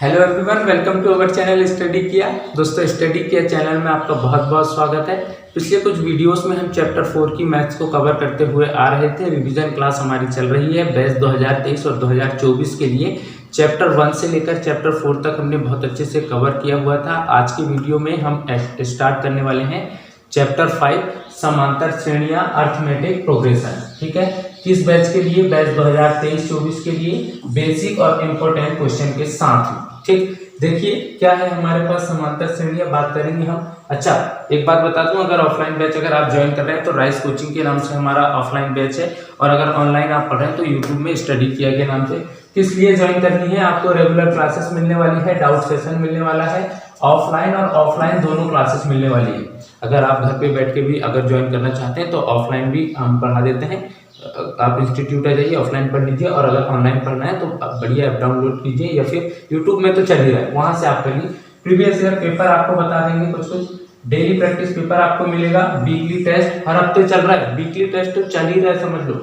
Hello everyone, welcome to our channel study किया। दोस्तों, study किया चैनल में आपका बहुत बहुत स्वागत है। पिछले कुछ वीडियोस में हम चैप्टर 4 की मैथ्स को कवर करते हुए आ रहे थे। रिवीजन क्लास हमारी चल रही है बैच 2023 और 2024 के लिए। चैप्टर 1 से लेकर चैप्टर 4 तक हमने बहुत अच्छे से कवर किया हुआ था। आज की वीडियो में हम स्टार्ट करने वाले हैं चैप्टर 5 समांतर श्रेणियां अर्थमेटिक प्रोग्रेशन। ठीक है, किस बैच के लिए? बैच 2023-24 के लिए बेसिक और इम्पोर्टेंट क्वेश्चन के साथ ही। ठीक, देखिए क्या है हमारे पास समांतर श्रेणियां, बात करेंगे हम। अच्छा, एक बात बता दूं, अगर ऑफलाइन बैच अगर आप ज्वाइन कर रहे हैं तो राइस कोचिंग के नाम से हमारा ऑफलाइन बैच है, और अगर ऑनलाइन आप पढ़ रहे हैं तो यूट्यूब में स्टडी किया के नाम से। किस लिए ज्वाइन करनी है? आपको रेगुलर क्लासेस मिलने वाली है, डाउट सेशन मिलने वाला है, ऑफलाइन और ऑफलाइन दोनों क्लासेस मिलने वाली है। अगर आप घर पे बैठ के भी अगर ज्वाइन करना चाहते हैं तो ऑफलाइन भी हम पढ़ा देते हैं। आप इंस्टीट्यूट आ जाइए, ऑफलाइन पढ़ लीजिए, और अगर ऑनलाइन पढ़ना है तो बढ़िया ऐप डाउनलोड कीजिए, या फिर यूट्यूब में तो चल ही रहा है, वहां से आप करिए। प्रीवियस ईयर पेपर आपको बता देंगे, कुछ डेली प्रैक्टिस पेपर आपको मिलेगा, वीकली टेस्ट हर हफ्ते चल रहा है, वीकली टेस्ट तो चल ही रहा है, समझ लो।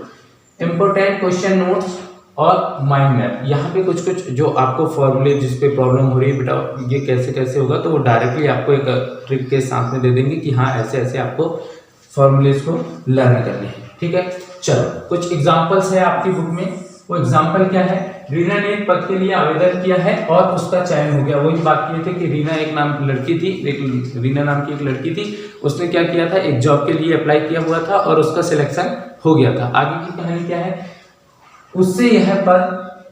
इंपोर्टेंट क्वेश्चन नोट्स और माइंड मैप। यहाँ पे कुछ कुछ जो आपको फॉर्मूले जिस पे प्रॉब्लम हो रही है, बेटा ये कैसे कैसे होगा, तो वो डायरेक्टली आपको एक ट्रिक के साथ में दे देंगे कि हाँ ऐसे ऐसे आपको फॉर्मूलेज को लर्न करने हैं। ठीक है, चलो कुछ एग्जांपल्स है आपकी बुक में। वो एग्जांपल क्या है? रीना ने एक पद के लिए आवेदन किया है और उसका चयन हो गया। वही बात किए थे कि रीना एक नाम लड़की थी, एक रीना नाम की एक लड़की थी, उसने क्या किया था, एक जॉब के लिए अप्लाई किया हुआ था और उसका सिलेक्शन हो गया था। आगे की कहानी क्या है? उससे यह पद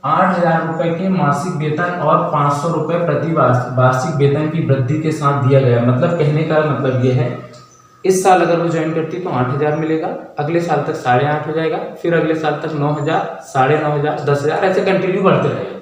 8,000 रुपए के मासिक वेतन और 500 रुपए प्रति वार्षिक वेतन की वृद्धि के साथ दिया गया। मतलब कहने का मतलब यह है, इस साल अगर वो ज्वाइन करती तो 8,000 मिलेगा, अगले साल तक 8,500 हो जाएगा, फिर अगले साल तक 9,000, 9,500, 10,000, ऐसे कंटिन्यू बढ़ते रहेगा।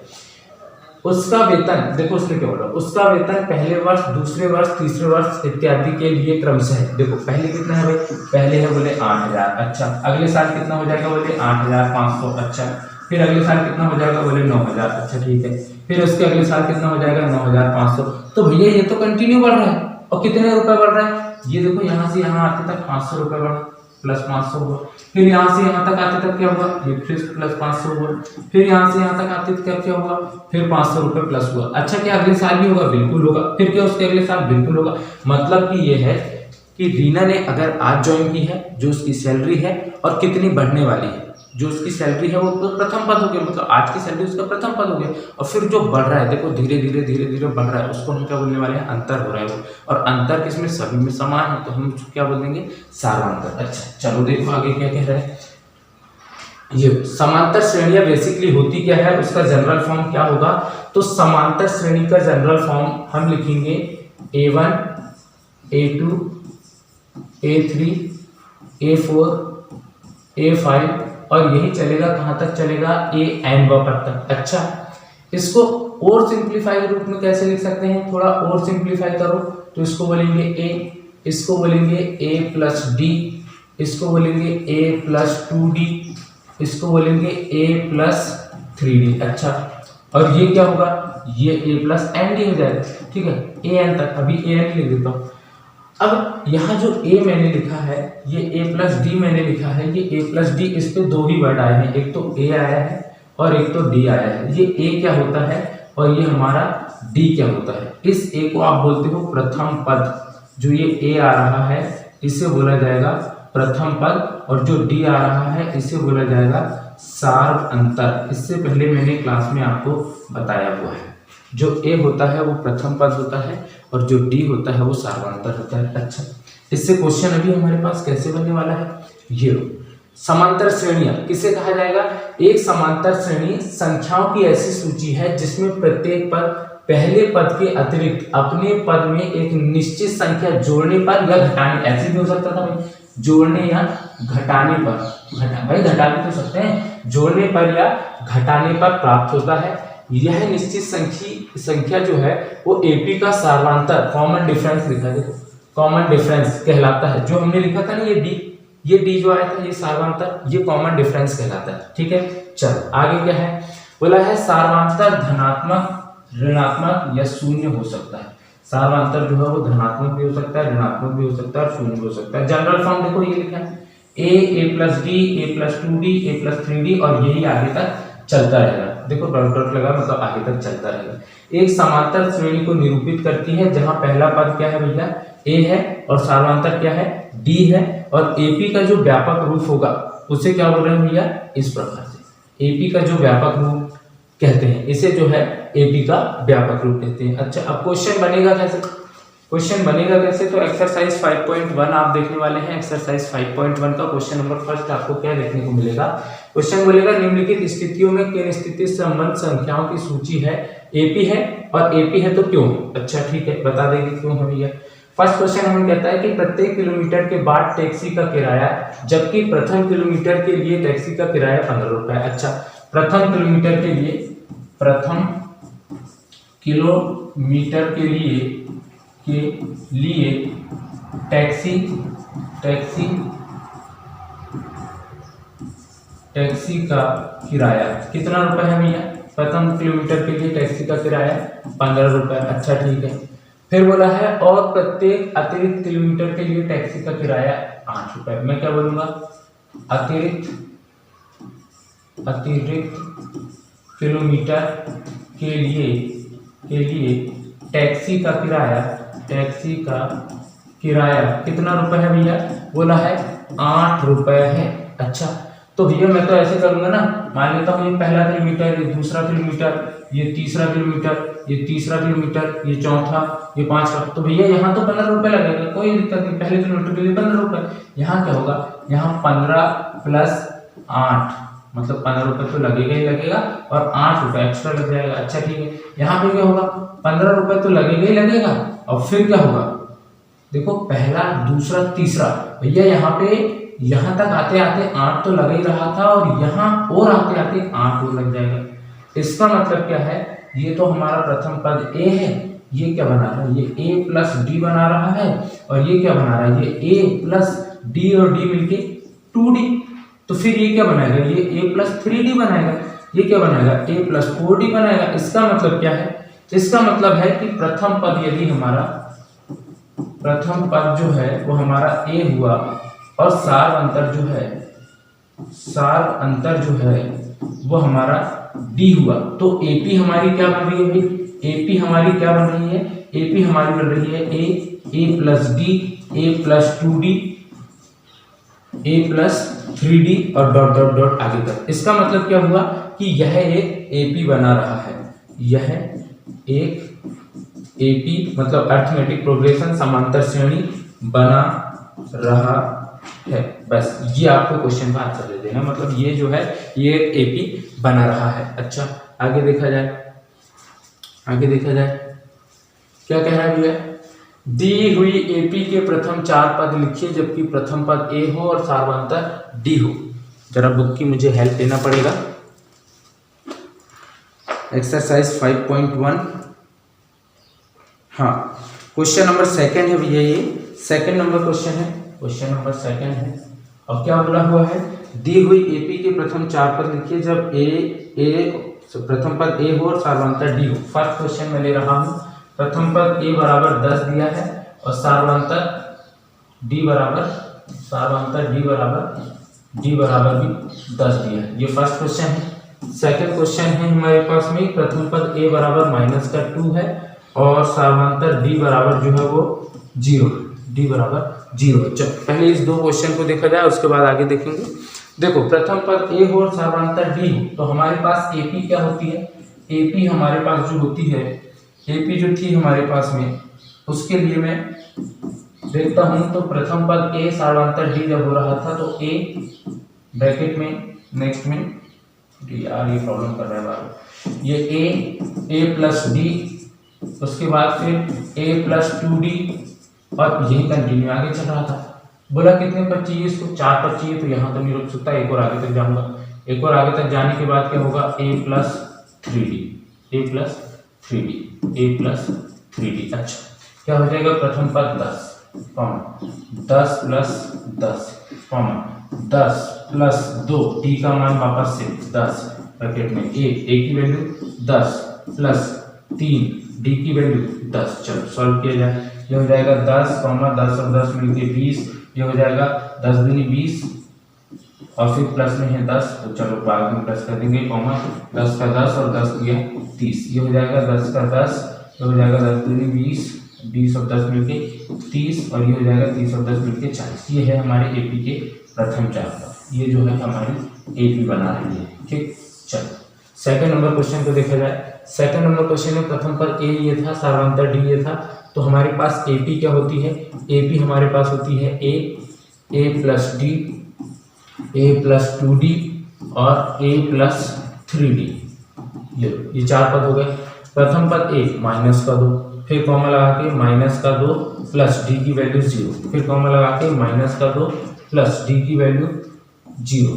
उसका वेतन देखो उसने क्या बोला, उसका वेतन पहले वर्ष, दूसरे वर्ष, तीसरे वर्ष इत्यादि के लिए क्रमशः है। देखो पहले कितना है भाई? पहले है बोले 8,000। अच्छा, अगले साल कितना हो जाएगा? बोले 8,500। अच्छा, फिर अगले साल कितना हो जाएगा? बोले 9,000। अच्छा ठीक है, फिर उसके अगले साल कितना हो जाएगा? 9,500। तो भैया ये तो कंटिन्यू बढ़ रहा है। और कितने रुपए बढ़ रहा है? ये देखो यहाँ से यहाँ आते तक 500 रुपए बढ़ा, प्लस 500 हुआ, फिर यहाँ से यहाँ तक आते तक क्या हुआ? ये फिर प्लस 500 हुआ, फिर यहाँ से यहाँ तक आते तक क्या हुआ? फिर 500 रुपए प्लस हुआ। अच्छा, क्या अगले साल भी होगा? बिल्कुल होगा। फिर क्या उसके अगले साल? बिल्कुल होगा। मतलब कि ये है कि रीना ने अगर आज ज्वाइन की है, जो उसकी सैलरी है और कितनी बढ़ने वाली है, जो उसकी सैलरी है वो तो प्रथम पद हो गया, मतलब आज की सैलरी उसका प्रथम पद हो गया। और फिर जो बढ़ रहा है, देखो धीरे धीरे धीरे धीरे बढ़ रहा है, उसको हम क्या बोलने वाले हैं? अंतर हो रहा है वो। और अंतर किसमें? सभी में समान है, तो हम उसको क्या बोलेंगे? सार्वंतर। अच्छा चलो देखो आगे क्या कह रहा है। ये समांतर श्रेणियां बेसिकली होती क्या है, उसका जनरल फॉर्म क्या होगा? तो समांतर श्रेणी का जनरल फॉर्म हम लिखेंगे A1, A2, A3, A4, A5, और यही चलेगा कहाँ तक चलेगा? AN तक। अच्छा, इसको और सिंप्लीफाई के रूप में कैसे लिख सकते हैं? थोड़ा और सिंप्लीफाई करो तो इसको बोलेंगे A, इसको बोलेंगे A+D, इसको बोलेंगे A+2D, इसको बोलेंगे A+3D। अच्छा, और ये क्या होगा? ये A+ND हो जाएगा। ठीक है, AN तक। अभी AN लिख देता हूँ। अब यहाँ जो A मैंने लिखा है, ये A+D मैंने लिखा है, ये A+D, इस पे दो ही वर्ड आए हैं, एक तो A आया है और एक तो D आया है। ये A क्या होता है और ये हमारा D क्या होता है? इस A को आप बोलते हो प्रथम पद। जो ये A आ रहा है इसे बोला जाएगा प्रथम पद, और जो D आ रहा है इसे बोला जाएगा सार्वअंतर। इससे पहले मैंने क्लास में आपको बताया हुआ है। जो A होता है वो प्रथम पद होता है और जो D होता है वो सार्वंतर होता है। अच्छा, इससे क्वेश्चन अभी हमारे पास कैसे बनने वाला है? ये समांतर श्रेणियां किसे कहा जाएगा? एक समांतर श्रेणी संख्याओं की ऐसी सूची है जिसमें प्रत्येक पद पहले पद के अतिरिक्त अपने पद में एक निश्चित संख्या जोड़ने पर या घटाने, ऐसे भी हो सकता था भाई, जोड़ने या घटाने पर, भाई घटा भी तो सकते हैं, जोड़ने पर या घटाने पर प्राप्त होता है। यह निश्चित संख्या जो है वो AP का सार्वंतर, कॉमन डिफरेंस लिखा है, कॉमन डिफरेंस कहलाता है। जो हमने लिखा था ना ये D जो आया था ये सार्वंतर, ये कॉमन डिफरेंस कहलाता है। ठीक है, चलो आगे क्या है? बोला है सार्वंतर धनात्मक, ऋणात्मक या शून्य हो सकता है। सार्वंतर जो है वो धनात्मक भी हो सकता है, ऋणात्मक भी हो सकता है और शून्य भी हो सकता है। जनरल फॉर्म देखो ये लिखा है A+D, A+2D, A+3D, और यही आगे तक चलता रहेगा। देखो डॉट डॉट लगा मतलब आगे तक चलता रहेगा। एक समांतर श्रेणी को निरूपित करती है जहां पहला पद क्या है भैया ए है और सार्वंतर क्या है डी है, और एपी का जो व्यापक रूप होगा उसे क्या बोल रहे हैं भैया इस प्रकार से। एपी का जो व्यापक रूप कहते हैं इसे जो है एपी का व्यापक रूप कहते हैं। अच्छा अब क्वेश्चन बनेगा कैसे, क्वेश्चन बनेगा कैसे, तो एक्सरसाइज 5.1 आप देखने वाले हैं। एक्सरसाइज 5.1 का क्वेश्चन नंबर फर्स्ट आपको क्या देखने को मिलेगा, क्वेश्चन बोलेगा निम्नलिखित स्थितियों में किन स्थिति संबंध संख्याओं की सूची है एपी है और एपी है तो क्यों। अच्छा ठीक है बता देंगे क्यों है भैया। फर्स्ट क्वेश्चन हमें कहता है कि प्रत्येक किलोमीटर के बाद टैक्सी का किराया, जबकि प्रथम किलोमीटर के लिए टैक्सी का किराया 15 रुपए। अच्छा प्रथम किलोमीटर के लिए, प्रथम किलोमीटर के लिए टैक्सी का किराया कितना रुपए है भैया, प्रथम किलोमीटर के लिए टैक्सी का किराया 15 रुपए। अच्छा ठीक है, फिर बोला है और प्रत्येक अतिरिक्त किलोमीटर के लिए टैक्सी का किराया 8 रुपए। मैं क्या बोलूंगा अतिरिक्त किलोमीटर के लिए टैक्सी का किराया कितना रुपए है भैया, बोला है 8 रुपए है। अच्छा तो भैया मैं तो ऐसे करूंगा ना, मान लेता हूँ ये पहला किलोमीटर, ये दूसरा किलोमीटर, ये तीसरा किलोमीटर, ये तीसरा किलोमीटर, ये चौथा, ये पांचवा, तो भैया यहाँ तो 15 रुपए लगेगा, कोई दिक्कत नहीं, पहले किलोमीटर के लिए 15 रुपए। यहाँ क्या होगा, यहाँ 15 प्लस 8 मतलब 15 रुपए तो लगेगा ही लगेगा और 8 रुपए एक्स्ट्रा लग जाएगा। अच्छा ठीक है, यहाँ पे क्या होगा 15 रुपए तो लगेगा ही लगेगा और फिर क्या होगा, देखो पहला दूसरा तीसरा, भैया यहाँ पे यहाँ तक आते आते 8 तो लग ही रहा था और यहाँ और आते आते 8 और लग जाएगा। इसका मतलब क्या है, ये तो हमारा प्रथम पद ए है, ये क्या बना रहा है, ये ए प्लस डी बना रहा है, और ये क्या बना रहा है, ये ए प्लस डी और डी मिलके 2d। तो फिर ये क्या बनाएगा, ये a प्लस 3d बनाएगा, ये क्या बनाएगा a प्लस 4d बनाएगा। इसका मतलब क्या है, इसका मतलब है कि प्रथम पद यदि हमारा प्रथम पद जो है वो हमारा a हुआ और सार अंतर जो है वो हमारा d हुआ, तो AP हमारी क्या बन रही है भाई, AP हमारी क्या बन रही है, AP हमारी बन रही है a plus d, a plus 2d, a plus 3d और डॉट डॉट डॉट आगे तक। इसका मतलब क्या हुआ कि यह एक AP बना रहा है, यह एक AP मतलब अरिथमेटिक प्रोग्रेशन समांतर श्रेणी बना रहा है। बस ये आपको क्वेश्चन का आंसर दे देना, मतलब ये जो है ये AP बना रहा है। अच्छा आगे देखा जाए, क्या कह रहा है भैया, दी हुई एपी के प्रथम 4 पद लिखिए जबकि प्रथम पद ए हो और सार्वंतर डी हो। जरा बुक की मुझे हेल्प लेना पड़ेगा। एक्सरसाइज 5.1 हाँ क्वेश्चन नंबर सेकंड है भैया, ये सेकंड नंबर क्वेश्चन है, क्वेश्चन नंबर सेकंड है। और क्या बोला हुआ है, दी हुई एपी के प्रथम 4 पद लिखिए जब प्रथम पद ए हो और सार्वंतर डी हो। फर्स्ट क्वेश्चन में ले रहा हूं, प्रथम पद ए बराबर 10 दिया है और सार्वंतर डी बराबर भी 10 दिया है। ये फर्स्ट क्वेश्चन है। सेकंड क्वेश्चन है हमारे पास में, प्रथम पद ए बराबर -2 है और सार्वंतर डी बराबर जो है वो 0, डी बराबर 0। चलो पहले इस दो क्वेश्चन को देखा जाए, उसके बाद आगे देखेंगे। देखो प्रथम पद ए हो और सार्वंतर डी हो, तो हमारे पास एपी क्या होती है, एपी हमारे पास जो होती है, एपी जो थी हमारे पास में, उसके लिए मैं देखता हूं तो प्रथम पद ए सार्वंतर डी जब हो रहा था तो ए ब्रैकेट में नेक्स्ट में यार ये प्रॉब्लम कर रहा है बार, ये ए प्लस डी, उसके बाद फिर ए प्लस 2d और यही कंटिन्यू आगे चल रहा था। बोला कितने पद चाहिए इसको, 4 पद चाहिए, तो यहाँ तो नहीं रुक सकता, एक और आगे तक जाऊंगा। एक और आगे तक जाने के बाद क्या होगा, a प्लस 3d। अच्छा क्या हो जाएगा, प्रथम पद 10 प्लस 10 प्लस 2, डी का मान वापस से 10 ब्रैकेट में ए की वैल्यू 10 प्लस 3 डी की वैल्यू 10। चलो सॉल्व किया जाए, ये हो जाएगा 10 और 10 मिलके 20, ये हो जाएगा 10 दूनी 20 और फिर प्लस में है 10, तो चलो बाद में प्लस कर देंगे, कॉमा 10 का 10 और 10 दिया 30, ये हो जाएगा 10 का 10, ये हो जाएगा 10 दूनी 20, 20 और 10 मिलके 30, और ये हो जाएगा 30 और 10 मिलके 40। ये है हमारे एपी के प्रथम चार पद, ये जो है हमारी एपी बना रही है। ठीक, चलो सेकंड नंबर क्वेश्चन को देखा जाए। सेकंड नंबर क्वेश्चन में प्रथम पद ए ये था, सार्वंतर डी ये था, तो हमारे पास एपी क्या होती है, एपी हमारे पास होती है ए प्लस डी, ए प्लस 2d और ए प्लस 3d। ये चार पद हो गए। प्रथम पद ए माइनस का 2, फिर कॉमा लगा के माइनस का 2 प्लस डी की वैल्यू 0, फिर कॉमा लगा के माइनस का 2 प्लस डी की वैल्यू 0,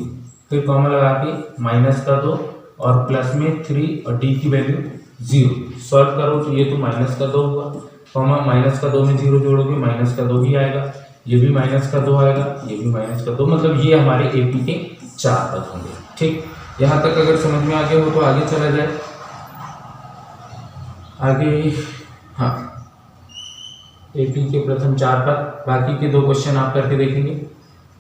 फिर कॉमा लगा के माइनस का 2 और प्लस में 3 और डी की वैल्यू 0। सॉल्व करो तो ये तो माइनस का 2 हुआ, कॉमा माइनस का 2 में 0 जोड़ोगे माइनस का 2 ही आएगा, ये भी माइनस का 2 आएगा, ये भी माइनस का 2, मतलब ये हमारे एपी के चार पद होंगे। ठीक, यहाँ तक अगर समझ में आ गया हो तो आगे चला जाए। आगे हाँ, एपी के प्रथम चार पद, बाकी के दो क्वेश्चन आप करके देखेंगे।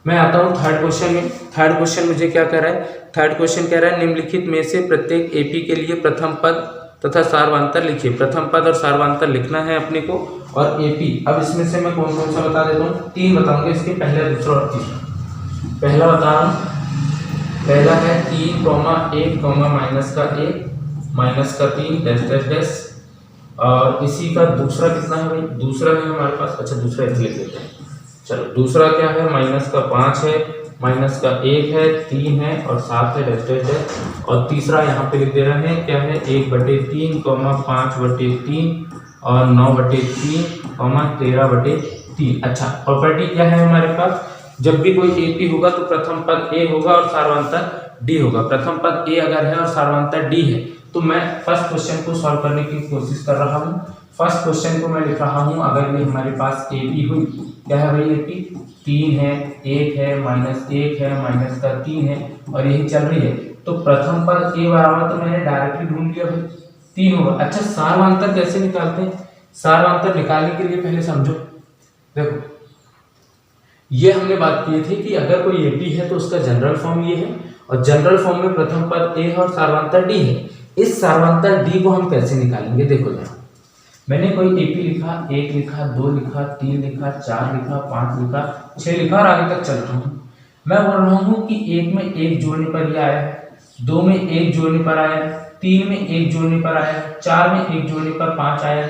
मैं आता हूँ थर्ड क्वेश्चन में। थर्ड क्वेश्चन मुझे क्या कह रहा है, थर्ड क्वेश्चन कह रहा है निम्नलिखित में से प्रत्येक एपी के लिए प्रथम पद तथा सार्वंतर लिखिए। प्रथम पद और सार्वंतर लिखना है अपने को, और एपी अब इसमें से मैं कौन कौन सा बता देता हूँ, 3 बताऊंगा इसके, पहला दूसरा और तीसरा। पहला बता रहा हूँ, पहला है 3, 1, माइनस का 1, माइनस का 3 डैश डैश डैश, और इसी का दूसरा कितना है भाई, दूसरा है हमारे पास, अच्छा दूसरा इसलिए लिख लेते हैं। चलो दूसरा क्या है, माइनस का 5 है, माइनस का 1 है, 3 है और 7 है डैश डैश डैश, और तीसरा यहाँ पे लिख दे रहे हैं क्या है, 1/3, 5/3 और 9/3, 13/3। अच्छा, प्रॉपर्टी क्या है हमारे पास, जब भी कोई एपी होगा तो प्रथम पद ए होगा और सार्वंतर डी होगा। प्रथम पद ए अगर है और सार्वंतर डी है, तो मैं फर्स्ट क्वेश्चन को सॉल्व करने की कोशिश कर रहा हूँ। फर्स्ट क्वेश्चन को मैं लिख रहा हूँ, अगर ये हमारे पास एपी हुई, क्या है भाई एपी, 3 है, 1 है, -1 है, माइनस का 3 है और यही चल रही है, तो प्रथम पद ए बराबर तो मैंने डायरेक्टली ढूंढ लिया भाई 3 होगा। अच्छा, सार्वंतर कैसे निकालते हैं, सार्वंतर निकालने के लिए पहले समझो, देखो ये हमने बात की थी कि अगर कोई एपी है तो उसका जनरल फॉर्म ये है, और जनरल फॉर्म में प्रथम पद ए है और सार्वंतर डी है। इस सार्वंतर डी को हम कैसे निकालेंगे, देखो जरा, मैंने कोई एपी लिखा, 1 लिखा, 2 लिखा, 3 लिखा, 4 लिखा, 5 लिखा, 6 लिखा और आगे तक चल रहा हूँ। मैं बोल रहा हूँ कि 1 में 1 जोड़ने पर ये आया, 2 में 1 जोड़ने पर आया, 3 में 1 जोड़ने पर आया, 4 में 1 जोड़ने पर 5 आया।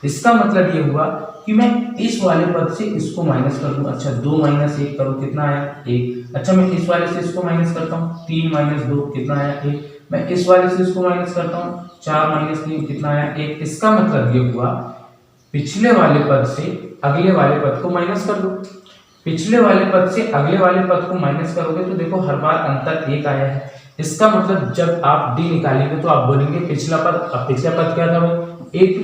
इसका मतलब ये हुआ कि मैं इस वाले पद से इसको माइनस कर दूं। अच्छा, 2 - 1 करो, कितना आया, 1। अच्छा, मैं इस वाले से इसको माइनस करता हूँ, 3 - 2 कितना आया, 1। मैं इस वाले से इसको माइनस करता हूँ, 4 - 3 कितना आया, 1। इसका मतलब ये हुआ पिछले वाले पद से अगले वाले पद को माइनस कर दो। पिछले वाले पद से अगले वाले पद को माइनस करोगे तो देखो हर बार अंतर 1 आया है। इसका मतलब जब आप डी निकालेंगे तो आप बोलेंगे पिछला पद, अब पिछला पद क्या था भाई, A2।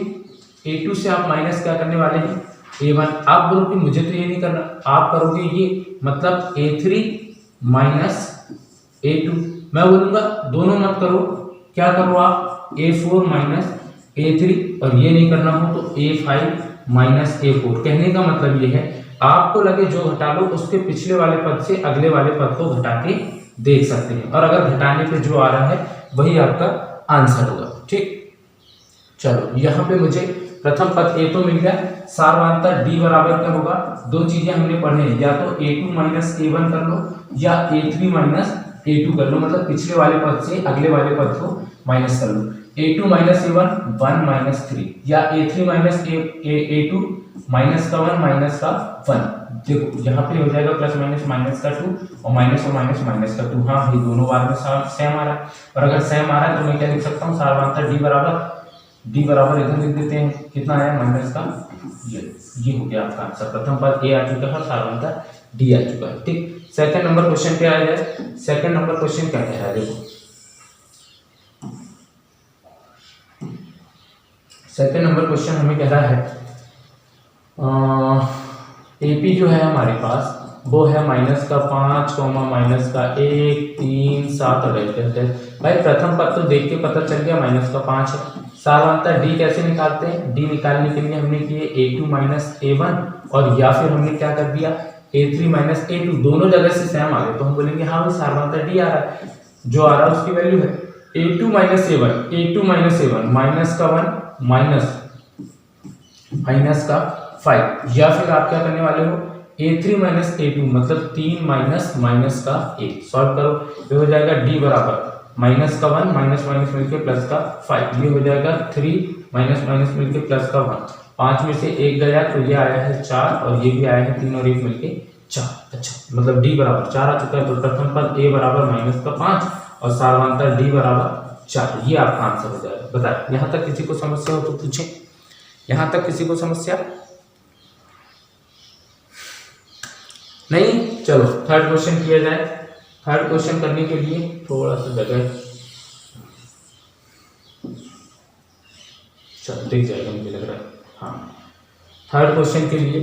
A2 से आप माइनस क्या करने वाले हैं, A1। आप बोलोगे मुझे तो ये नहीं करना, आप करोगे ये, मतलब A3 - A2। मैं बोलूंगा दोनों मत करो, क्या करो आप, A4 - A3, और ये नहीं करना हो तो A5 - A4। कहने का मतलब ये है, आपको लगे जो घटा लो उसके पिछले वाले पद से अगले वाले पद को घटा के देख सकते हैं, और अगर घटाने पे जो आ रहा है वही आपका आंसर होगा। ठीक, चलो यहाँ पे मुझे प्रथम पद ए तो मिल गया, सार्वंतर डी बराबर क्या होगा, दो चीजें हमने पढ़े हैं, या तो A2 - A1 कर लो या A3 - A2 कर लो, मतलब पिछले वाले पद से अगले वाले पद को माइनस कर लो। A2 - A1 1 - 3, या A3 - A2 माइनस का 1 माइनस का 1। देखो यहाँ पे हो जाएगा प्लस माइनस माइनस का 2 और माइनस माइनस का 2। हाँ भाई, दोनों बार में सेम आ रहा है, और अगर सेम आ रहा है तो मैं क्या लिख सकता हूँ, सार्वंतर डी बराबर इधर लिख देते हैं, कितना आया, माइनस का ये हो गया आपका आंसर। प्रथम पद ए आ चुका है और सार्वंतर डी आ चुका है। ठीक, सेकंड नंबर क्वेश्चन पे आ जाए। सेकंड नंबर क्वेश्चन क्या कह रहा है, देखो सेकंड नंबर क्वेश्चन हमें कह रहा है एपी जो है हमारे पास वो है माइनस का 5, माइनस का 1, 3, 7 और भाई प्रथम पद तो देख के पता चल गया माइनस का 5 है। सार्वंतर डी कैसे निकालते हैं, डी निकालने के लिए हमने किए A2 - A1, और या फिर हमने क्या कर दिया A3 माइनस A2 दोनों जगह से सेम आ गए तो हम बोलेंगे हाँ भाई सार्वधातुक D आ रहा है, जो आ रहा है उसकी वैल्यू है A2 माइनस A1 माइनस का 1 माइनस का 5, या फिर आप क्या करने वाले हो A3 माइनस A2 मतलब 3 माइनस माइनस का 1 सॉल्व करो, ये हो जाएगा D बराबर माइनस का 1 माइनस माइनस मिलके प्लस का 5, ये हो जाएगा 3 माइनस माइनस मिलके प्लस का 1, 5 में से 1 गया तो ये आया है 4 और ये भी आया है 3 और 1 मिलके 4। अच्छा मतलब D बराबर 4 आ चुका है, तो प्रथम पद A बराबर माइनस का 5 और सार्वधातुक D बराबर 4, ये आपका आंसर हो जाएगा। बताए यहाँ तक किसी को समस्या हो तो पूछे, यहाँ तक किसी को समस्या नहीं? चलो थर्ड क्वेश्चन किया जाए। थर्ड क्वेश्चन करने के लिए थोड़ा सा जगह चल दिख जाएगा मुझे लग रहा है। हाँ थर्ड क्वेश्चन के लिए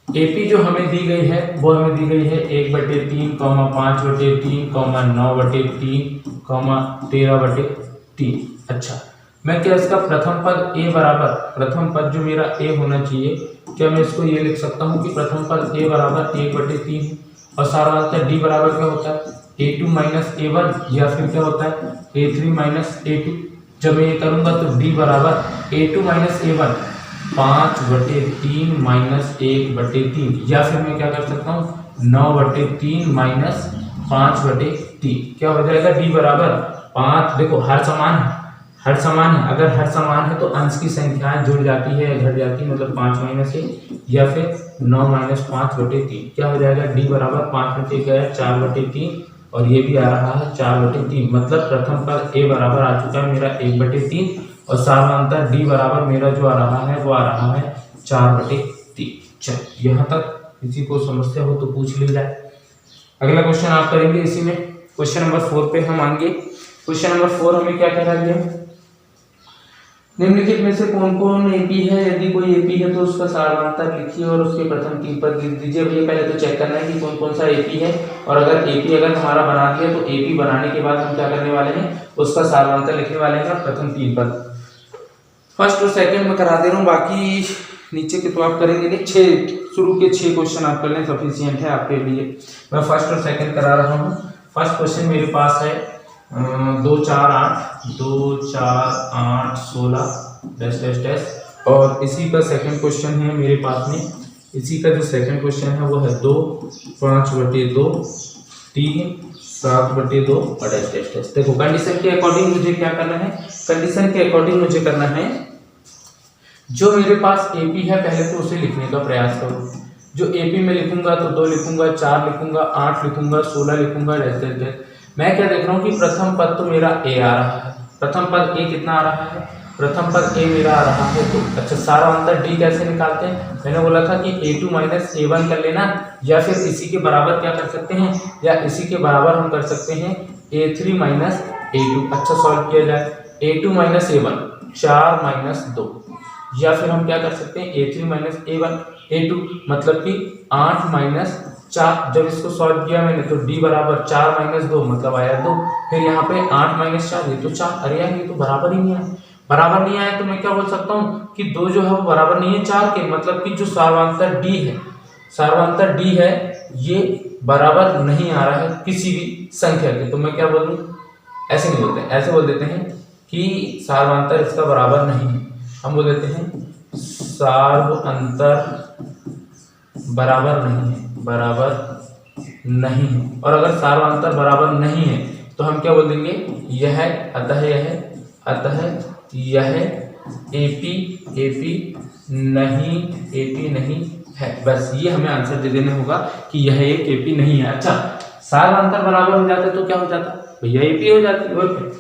एपी जो हमें दी गई है वो हमें दी गई है 1/3, 5/3, 9/3, 13/3। अच्छा मैं क्या इसका प्रथम पद A बराबर, प्रथम पद जो मेरा A होना चाहिए, क्या मैं इसको ये लिख सकता हूँ कि प्रथम पद A बराबर 1/3 और सार्वधातुक D बराबर क्या होता है A2 माइनस A1, या फिर क्या होता है A3 माइनस A2। जब मैं ये करूँगा तो D बराबर A2 माइनस A1 5/3 माइनस 1/3, या फिर मैं क्या कर सकता हूँ 9/3 माइनस 5/3, क्या हो जाएगा D बराबर 5। देखो हर समान है, हर समान है, अगर हर समान है तो अंश की संख्याएं जुड़ जाती है या घट जाती है, मतलब 5 माइनस 1 या फिर 9 माइनस 5/3, क्या हो जाएगा D बराबर 5 में 1 गया 4/3 और ये भी आ रहा है 4/3, मतलब प्रथम पद A बराबर आ चुका है मेरा 1/3 और सार्वधातुक D बराबर मेरा जो आ रहा है वो आ रहा है 4/3। चलो यहाँ तक किसी को समस्या हो तो पूछ ली जाए। अगला क्वेश्चन आप करेंगे इसी में, क्वेश्चन नंबर 4 पे हम आएंगे। क्वेश्चन नंबर 4 हमें क्या कह रहा है, निम्नलिखित में से कौन कौन एपी है, यदि कोई एपी है तो उसका सार्वधातुक लिखिए और उसके प्रथम 3 पद लिख दीजिए। भैया पहले तो चेक करना है कि कौन कौन सा एपी है, और अगर एपी अगर हमारा बना दिया तो एपी बनाने के बाद हम क्या करने वाले हैं, उसका सार्वधातुक लिखने वाले हैं प्रथम 3 पद। फर्स्ट और सेकंड में करा दे रहा हूँ, बाकी नीचे के तो आप करेंगे नहीं, 6 शुरू के 6 क्वेश्चन आप कर लें सफिशिएंट है आपके लिए। मैं फर्स्ट और सेकंड करा रहा हूँ। फर्स्ट क्वेश्चन मेरे पास है 2 4 8 16 डैश डैश डैश, और इसी का सेकंड क्वेश्चन है मेरे पास में, इसी का जो सेकंड क्वेश्चन है वो है 2 5/2 3 7/2 और डैश डैश डैश। देखो कंडीशन के अकॉर्डिंग मुझे क्या करना है, कंडीशन के अकॉर्डिंग मुझे करना है जो मेरे पास एपी है पहले तो उसे लिखने का प्रयास करो। जो एपी में लिखूंगा तो 2 लिखूंगा, 4 लिखूंगा, 8 लिखूंगा, 16 लिखूंगा, डैश डैश डैश। मैं क्या देख रहा हूँ कि प्रथम पद तो मेरा ए आ रहा है, प्रथम पद ए कितना आ रहा है, प्रथम पद ए मेरा आ रहा है। तो अच्छा सार्वधातुक डी कैसे निकालते हैं, मैंने बोला था कि A2 माइनस A1 कर लेना, या फिर इसी के बराबर क्या कर सकते हैं, या इसी के बराबर हम कर सकते हैं A3 माइनस A2। अच्छा सॉल्व किया जाए, A2 माइनस A1 4 माइनस 2, या फिर हम क्या कर सकते हैं A3 माइनस A2 मतलब कि 8 माइनस 4। जब इसको सॉल्व किया मैंने तो D बराबर 4 माइनस 2 मतलब आया 2, फिर यहाँ पे 8 माइनस 4 ये तो 4, अरे यार ये तो बराबर ही नहीं आया, बराबर नहीं आया तो मैं क्या बोल सकता हूँ कि 2 जो है वो बराबर नहीं है 4 के, मतलब कि जो सार्वधातुक D है, सार्वधातुक D है ये बराबर नहीं आ रहा है किसी भी संख्या के। तो मैं क्या बोलूँ, ऐसे नहीं बोलते, ऐसे बोल देते हैं कि सार्वधातुक इसका बराबर नहीं है, हम बोल देते हैं सार्वधातुक बराबर नहीं है, बराबर नहीं है। और अगर सार्वधातुक बराबर नहीं है तो हम क्या बोल देंगे, यह अतः यह एपी नहीं है। बस ये हमें आंसर दे देना होगा कि यह एक एपी नहीं है। अच्छा सार्वधातुक बराबर हो जाते तो क्या हो जाता भैया, एपी हो जाती। और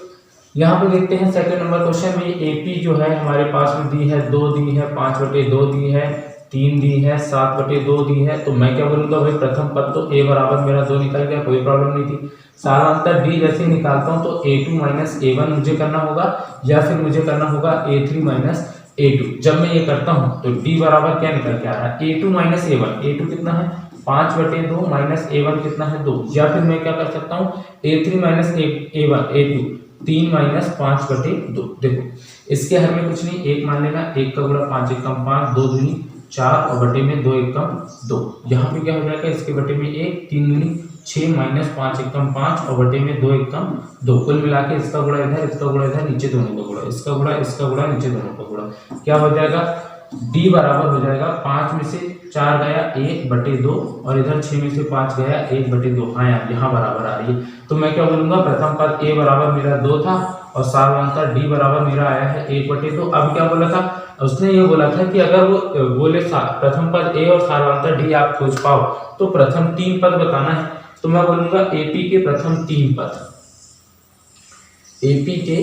यहाँ पे देखते हैं सेकंड नंबर क्वेश्चन में एपी जो है हमारे पास में दी है 2 दी है, 5/2 दी है, 3 दी है, 7/2 दी है। तो मैं क्या बोलूँगा भाई प्रथम पद तो A बराबर मेरा 2 निकल गया, कोई प्रॉब्लम नहीं थी। सार्वधातुक D जैसे निकालता हूँ तो A2 माइनस A1 मुझे करना होगा, या फिर मुझे करना होगा A3 माइनस A2। जब मैं ये करता हूँ तो D बराबर क्या निकल के आ रहा है A2 माइनस A1, A2 कितना है 5/2 माइनस A1 कितना है 2, या फिर मैं क्या कर सकता हूँ A3 माइनस A2 3 माइनस 5/2। देखो इसके हर में कुछ नहीं, 1 मान लेना, 1 का गुणा 5 1 5, 2 दूनी 4 और बटे में 2 एकम 2। यहाँ पे क्या हो जाएगा, इसके बटे में 1, 3 दूनी 6 माइनस 5 एकम 5 और बटे में 2 एकम 2। कुल मिला के इसका गुणा इधर, इसका गुणा इधर, नीचे दोनों का गुणा, इसका गुणा नीचे दोनों का गुणा। क्या हो जाएगा, d बराबर हो जाएगा 5 में से 4 गया 1 बटे 2 और इधर 6 में से 5 गया 1 बटे 2। हाँ यार, यहाँ बराबर आ रही है। तो मैं क्या बोलूंगा, प्रथम पद a बराबर मेरा 2 था और सार्वधातुक d बराबर मेरा आया है 1 बटे 2। अब क्या बोला था, उसने ये बोला था कि अगर वो बोले प्रथम पद a और सार्वधातुक d आप खोज पाओ तो प्रथम 3 पद बताना है। तो मैं बोलूंगा AP के प्रथम 3 पद, AP के